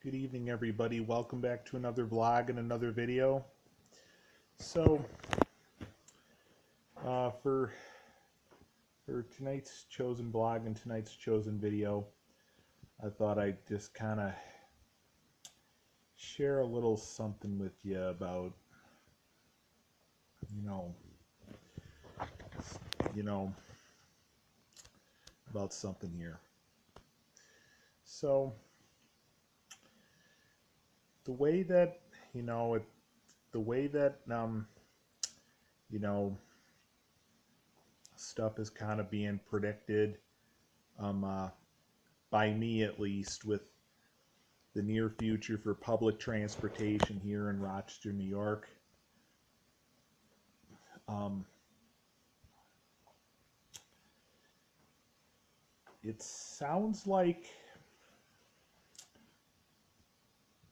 Good evening, everybody. Welcome back to another vlog and another video. So, for tonight's chosen vlog and tonight's chosen video, I thought I'd just kind of share a little something with you about, you know, you know, about something here. So, the way that, the way that, you know, stuff is kind of being predicted, by me at least, with the near future for public transportation here in Rochester, New York. It sounds like,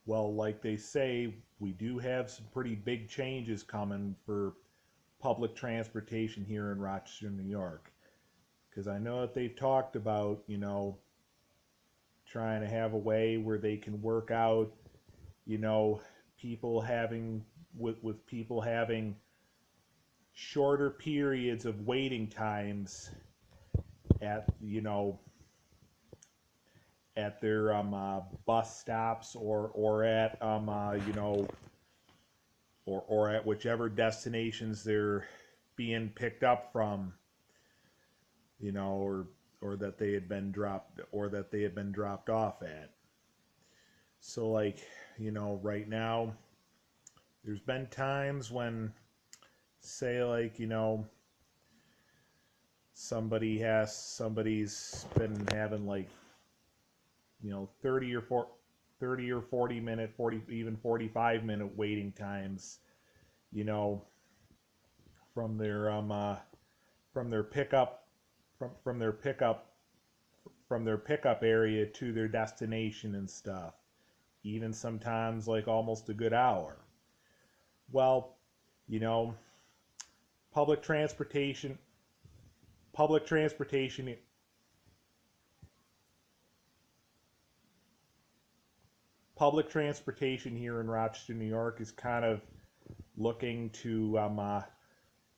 well, like they say, we do have some pretty big changes coming for public transportation here in Rochester, New York. Because I know that they've talked about, trying to have a way where they can work out, people having, with people having shorter periods of waiting times at, at their bus stops or at or at whichever destinations they're being picked up from, or that they had been dropped off at. So, like, right now there's been times when, say, like, somebody's been having, like, 30 or 40 minute, 40, even 45-minute waiting times, from their from their pickup from their pickup area to their destination and stuff. Even sometimes like almost a good hour. Well, you know, public transportation public transportation public transportation here in Rochester, New York is kind of looking to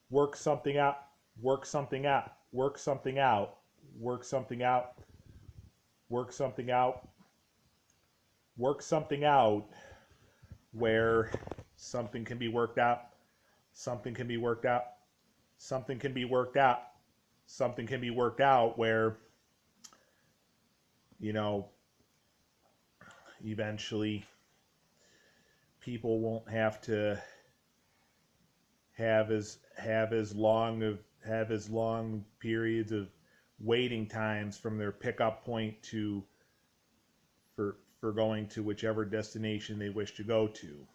work something out, work something out, work something out, work something out, work something out, work something out, where something can be worked out, something can be worked out, something can be worked out, something can be worked out where, eventually people won't have to have as long periods of waiting times from their pickup point to for going to whichever destination they wish to go to.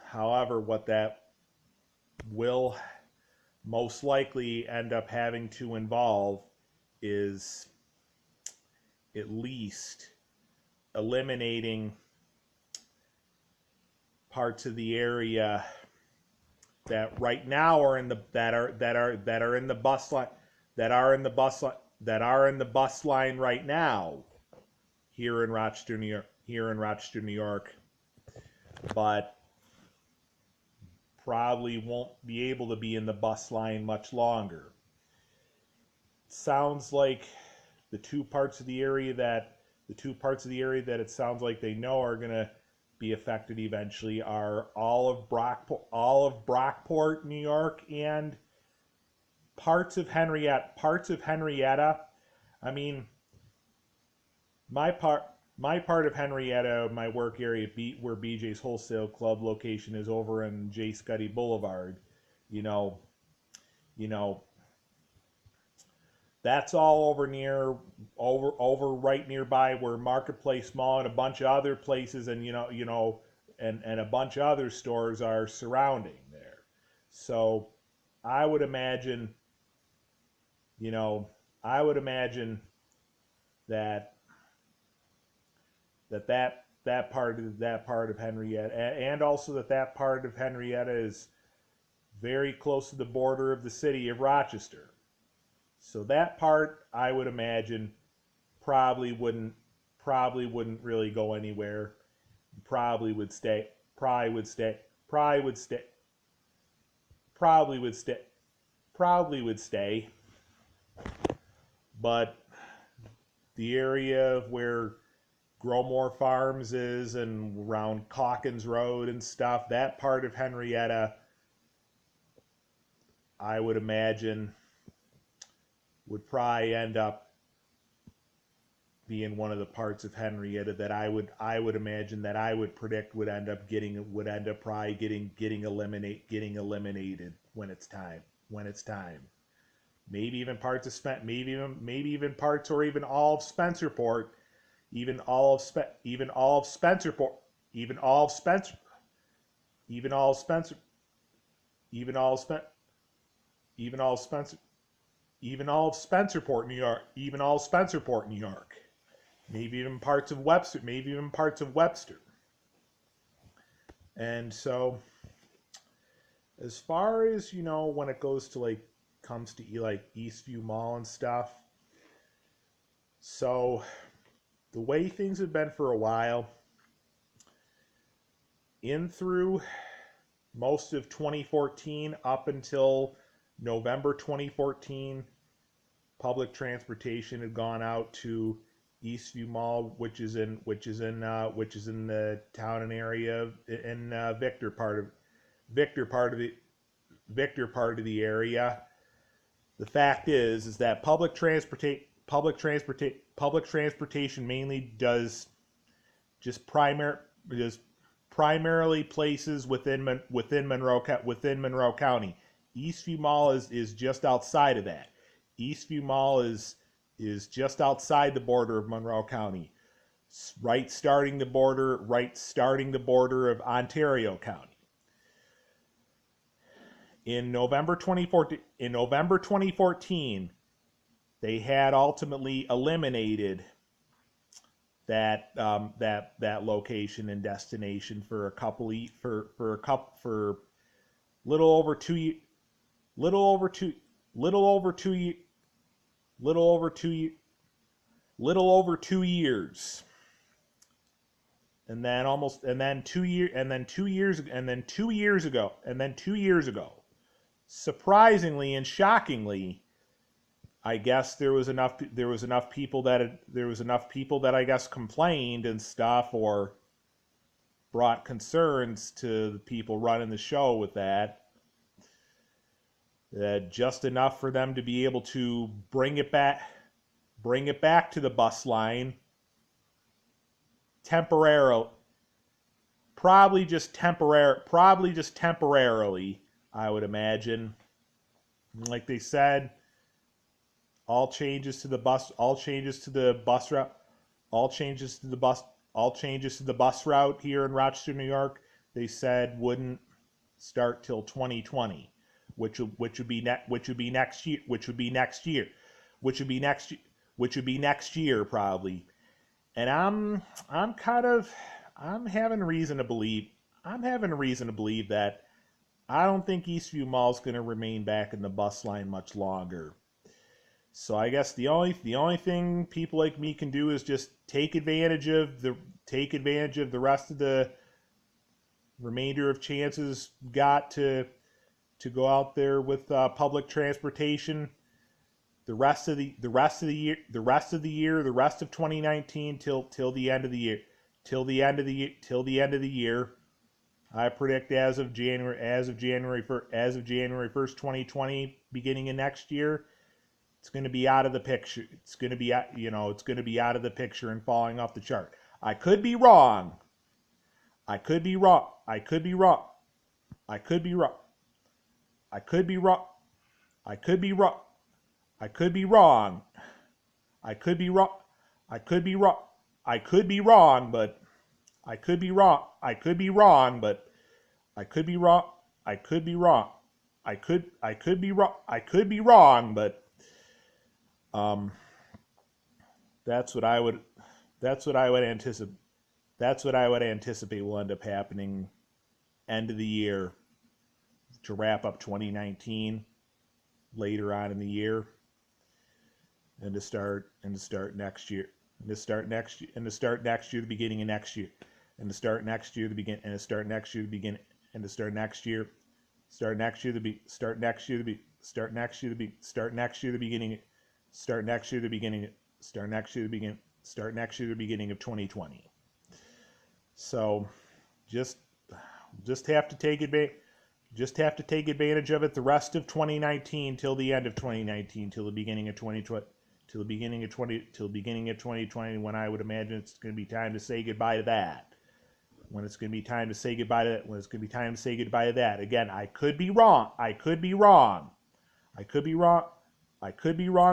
However, what that will most likely end up having to involve is at least eliminating parts of the area that right now are in the bus line that are in the bus line right now here in Rochester, New York, but probably won't be able to be in the bus line much longer. It sounds like the two parts of the area that it sounds like they know are going to be affected eventually are all of Brockport, New York, and parts of Henrietta. I mean, my part of Henrietta, my work area, where BJ's Wholesale Club location is, over in J. Scuddy Boulevard. You know, that's all over right nearby where Marketplace Mall and a bunch of other places and and a bunch of other stores are surrounding there. So I would imagine, that that part of Henrietta, and also that part of Henrietta is very close to the border of the city of Rochester. So that part, I would imagine, probably probably wouldn't really go anywhere. Probably would stay. Probably would stay. Probably would stay. Probably would stay. Probably would stay. But the area where Growmore Farms is and around Calkins Road and stuff, that part of Henrietta, I would imagine, would probably end up being one of the parts of Henrietta that I would imagine that I would predict would end up probably getting eliminated when it's time. Maybe even parts of maybe even parts or even all of Spencerport, even all of Spencerport, even all of Spencer, even all of Spencer, even all of Spencer, even all of Spencer, even all of Spencerport, New York, even all of Spencerport, New York. Maybe even parts of Webster, And so, as far as, when it goes to comes to Eastview Mall and stuff, so the way things have been for a while, in through most of 2014 up until November 2014, public transportation had gone out to Eastview Mall, which is in the town and area in Victor part of the area. The fact is that public transportation mainly does just primarily places within Monroe County. Eastview Mall is just outside of that. Eastview Mall is just outside the border of Monroe County, right starting the border of Ontario County. In November 2014, they had ultimately eliminated that location and destination for little over 2 years. And then 2 years ago, surprisingly and shockingly, I guess there was enough people that I guess complained and stuff, or brought concerns to the people running the show with that just enough for them to be able to bring it back to the bus line temporarily, probably just temporarily, I would imagine. Like they said, all changes to the bus route here in Rochester, New York, they said wouldn't start till 2020, which would be next year probably. And I'm having reason to believe that I don't think Eastview Mall's going to remain back in the bus line much longer. So I guess the only thing people like me can do is just take advantage of the rest of the remainder of chances got to go out there with public transportation. The rest of the year, the rest of 2019 till the end of the year. I predict as of January 1st, 2020, beginning of next year, it's going to be out of the picture. It's going to be out of the picture and falling off the chart. I could be wrong. I could be wrong. I could be wrong. I could be wrong. I could be wrong. I could be wrong. I could be wrong. I could be wrong. I could be wrong. I could be wrong, but I could be wrong. I could be wrong, but I could be wrong. I could be wrong. I could be wrong. I could be wrong, but that's what I would anticipate. That's what I would anticipate will end up happening end of the year to wrap up 2019 later on in the year and to start next year and to start next year, and to start next year, the beginning of next year, and to start next year, the begin, and to start next year, the begin, and to start next year, start next year, the be, start next year, the be, start next year, the be, start next year, the beginning, start next year, the beginning, start next year, the begin, start next year, the beginning of 2020. So, just have to take advantage. Just have to take advantage of it the rest of 2019 till the end of 2019, till the beginning of 2020, till the beginning of 2020, when I would imagine it's going to be time to say goodbye to that. When it's going to be time to say goodbye to that. When it's going to be time to say goodbye to that. Again, I could be wrong. I could be wrong.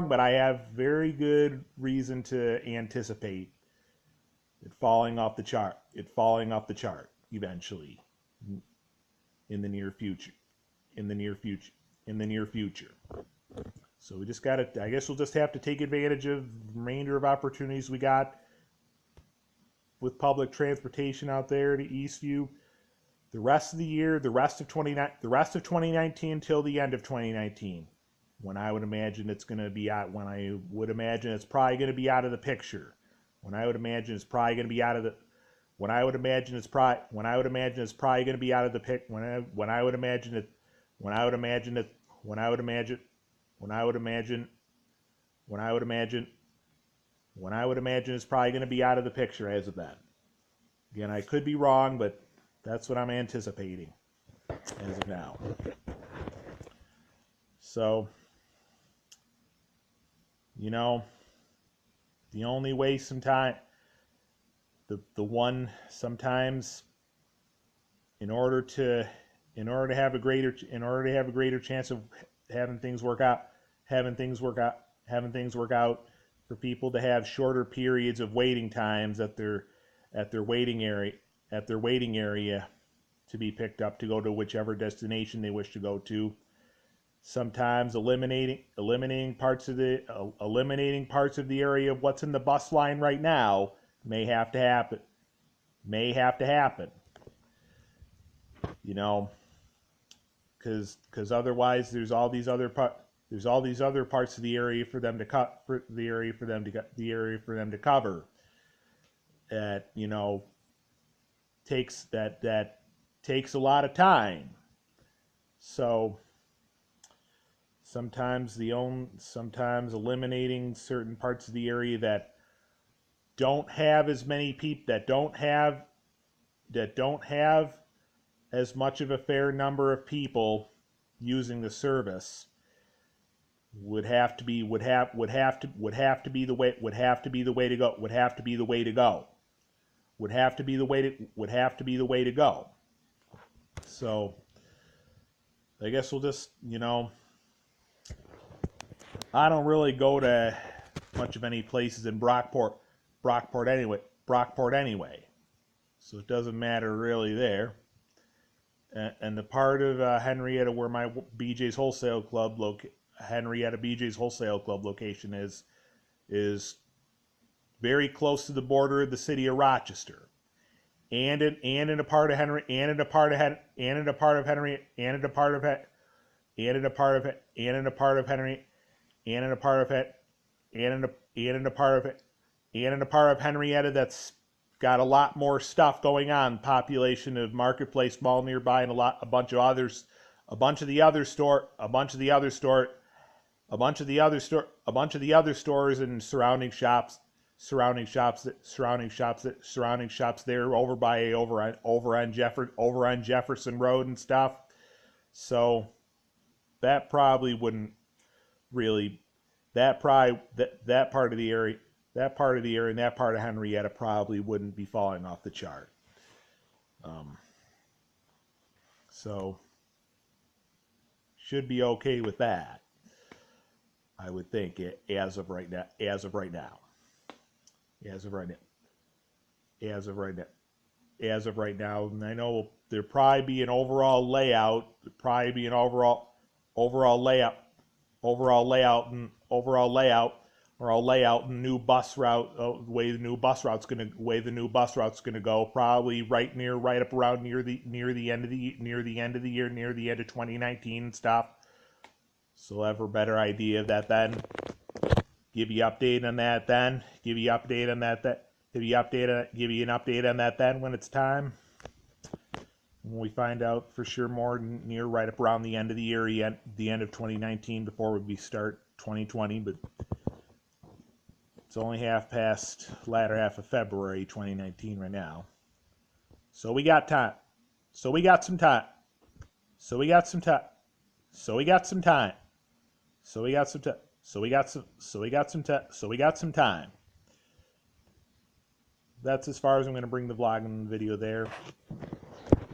But I have very good reason to anticipate it falling off the chart. Eventually. In the near future. So we just got to, I guess we'll just have to take advantage of the remainder of opportunities we got with public transportation out there to Eastview. The rest of the year, the rest of 2019 till the end of 2019, when I would imagine it's going to be out, when I would imagine it's probably going to be out of the picture. When I would imagine it's probably going to be out of the When I would imagine it's probably going to be out of the pick. When I would imagine it's probably going to be out of the picture as of then. Again, I could be wrong, but that's what I'm anticipating as of now. So, the only way sometimes. The one sometimes in order to have a greater chance of having things work out for people to have shorter periods of waiting times at their waiting area to be picked up to go to whichever destination they wish to go to. Sometimes eliminating parts of the area of what's in the bus line right now may have to happen. Because otherwise there's all these other parts of the area for them to cover that takes a lot of time. So sometimes eliminating certain parts of the area that don't have as many people, that don't have as much of a fair number of people using the service would have to be the way to go. So I guess we'll just, I don't really go to much of any places in Brockport anyway, so it doesn't matter really there. And the part of Henrietta where my BJ's Wholesale Club location is very close to the border of the city of Rochester, and in a part of Henrietta that's got a lot more stuff going on. Population of Marketplace Mall nearby, and a bunch of the other stores and surrounding shops there over on Jefferson Road and stuff. So that probably wouldn't really, that part of the area and that part of Henrietta probably wouldn't be falling off the chart. So should be okay with that, I would think, as of right now. And I know there'll probably be an overall layout and new bus route, the way the new bus route's gonna go, probably right up around near the end of the year, near the end of 2019 and stuff. So we'll have a better idea of that then. Give you update on that then. Give you update on that. Give you an update on that then when it's time. When we find out for sure more near right up around the end of the year, the end of 2019 before we start 2020, but it's only half past latter half of February 2019 right now. So we got time. So we got some time. So we got some time. So we got some time. So we got some time. So we got some time. So we got some time. That's as far as I'm going to bring the vlog and the video there.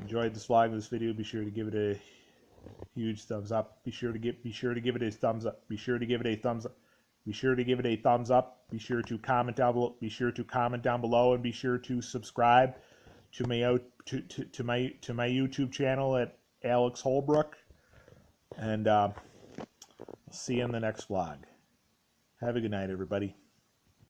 Enjoyed this vlog, this video, be sure to give it a huge thumbs up. Be sure to give it a thumbs up. Be sure to give it a thumbs up. Be sure to give it a thumbs up. Be sure to comment down below. Be sure to comment down below, and be sure to subscribe to my YouTube channel at Alex Holbrook. And I'll see you in the next vlog. Have a good night, everybody.